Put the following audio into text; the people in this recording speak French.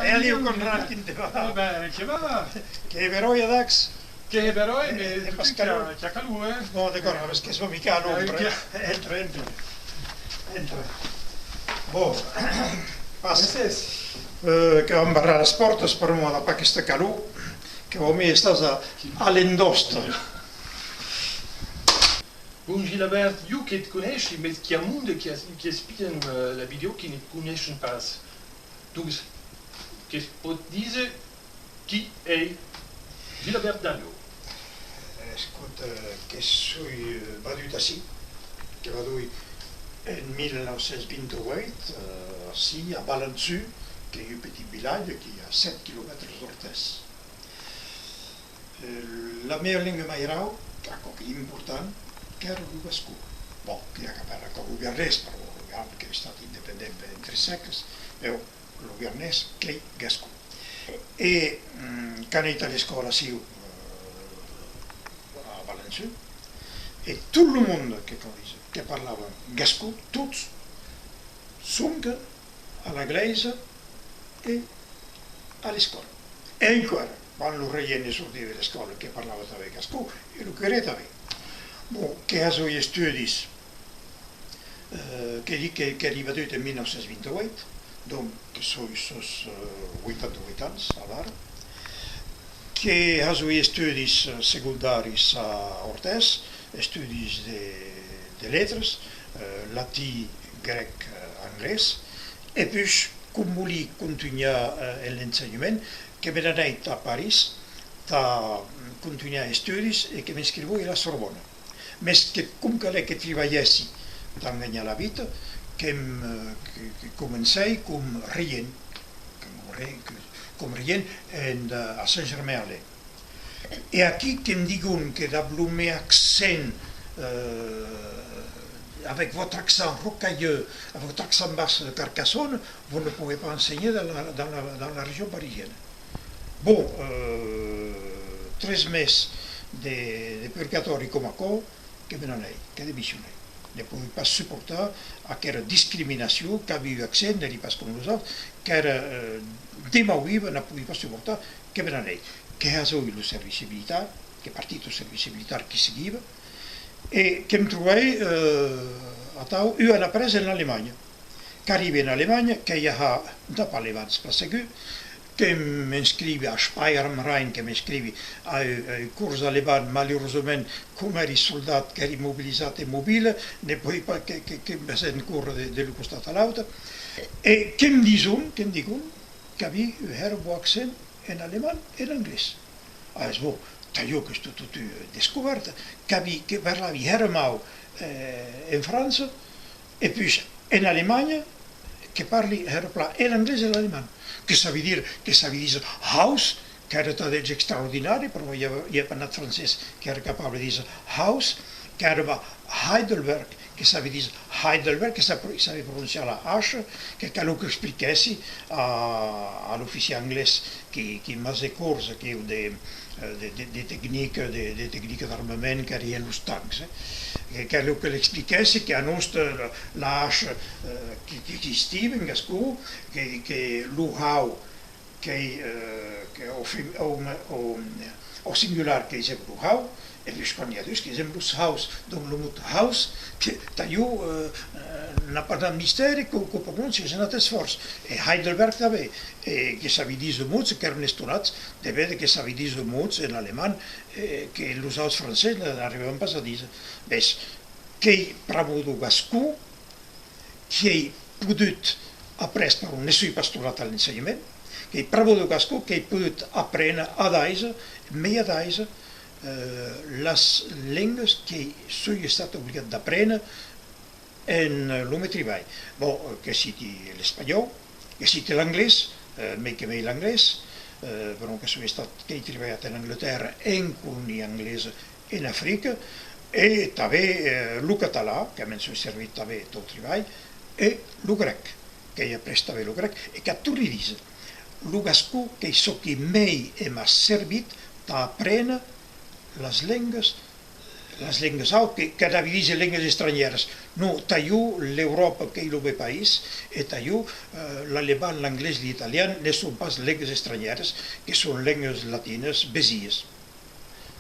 Eliu Conrad in te va. Ben, che va? Che veroia dax? Che veroi, mais parce tu que- t'as calou, hein? Bon, d'accord, parce que sono mica all'ombra. Entra. Entra. Bon, passa. Yes. Che ho imparato sport, speriamo da questa calù, che ho messo all'indosto. Bon, Gilbert, you qui te connais, mais qu'il y a un monde qui explique la vidéo qui ne connaissent pas. Donc, qu'est-ce que tu dis qui est Gilbert Dallo? Écoute, che sono venuto assim, che vado in 1928, sì, a Balançu, che è un petit village qui è a 7 km d'Orthez. La mia lingua mairau, che è importante, che era il gascù. Bon, che è il governès, però che è stato indipendente in 3 secoli, però il governès che è gascù. E quando è alla scuola sì, a Balançu, e tutto il mondo che parlava gascù, tutti, sunga all'inglese e alle scuole. E ancora, quando il re sortiva dalle scuole che parlava di gascù, e lo queria avere. Bon, che ha suoi studi che è arrivato nel 1928, donc che sono 88 anni all'ara, che ha suoi studi secondari a Orthez, studi di letras, latin, grec, inglese, e poi come lui continua l'insegnamento, che mi ha detto a Parigi, da continuare gli studi e che mi iscrivo alla Sorbonne. Ma che comunque che travagliassi da guadagnare la vita, che cominciai come rien a Saint-Germain-en-Laye. E qui che mi dicono che da blume accent, avec votre accent rocailleux, avec votre accent basse de Carcassonne, vous ne pouvez pas enseigner dans la région parisienne. Bon, 13 meses de purgatori come co, che me non è, che démissionné. Ne pouvait pas supporter à quelle discrimination, qu'avait eu accès, ne pas comme nous autres, qu'elle démauvive, ne pouvait pas supporter, che me non è, che ha eu le service militaire, che partito service militaire che seguiva, e che mi trovai a tau, io era presa in Alemagna, che arriva in Alemagna, che io ha, da parlare per seguire, che mi iscrivi a Speyer am Rhein, che mi iscrivi ai corsi alemani, malheureusement, come eri soldato che eri mobilizzato e mobile, ne poi che mi sei in corso dello costato all'auto, e che mi dicono che avevi un buon accent in alemano e in inglese. Allora, io che sto tutto scoperto, che parlavi helemaal in Francia, e poi in Alemagna, che parli helemaal in inglese e in alemano. Che ça veut dire house, che era talmente straordinario, però io parlavo francese, che era capace di dire house, che era Heidelberg, che sapeva dire Heidelberg, che sapeva pronunciare la H, che quello che esplicassi all'ufficiale inglese che mi ha corso, che di tecniche d'armamento che erano los tanks, che quello che esplicassi che a nostra la H che esistiva in gascù, che l'uhau, che o singular che è l'uhau, e gli spagnoли che è l'us house, donc le mot house, che io non parla mistero, che pronuncia è andato sforzo, e Heidelberg davvero, e che sapeva dire molto, che erano stonati, di vedere che sapeva dire molto in alemano, che l'usato francese non arrivavano pas a dire. Beh, che pravodo gascù, che è potuto apprendere per un suo pastorato all'insegnamento, che è pravodo gascù, che è potuto apprendere ad aise, meglio ad aise, las lenguas che sono stato obbligato ad apprendere in lume travail. Bon, che siete l'espagnolo, che siete l'inglese, meglio l'inglese, però che sono stato che travagliato in Inghilterra e in colonia inglese in Africa, e també lo català, che mi sono servito també tot treball, e lo grec, che io prestavo lo grec, e che tu li dici, lo gascù che so che mai mi ha servito da apprendere les lengues las lenguas au que cada divise lenguas estrangeras. No, taiu l'Europa que il ve país e taiu l'alemán, l'anglès, l'italian ne son pas lenguas estrangeras, que son lenguas latinas besies.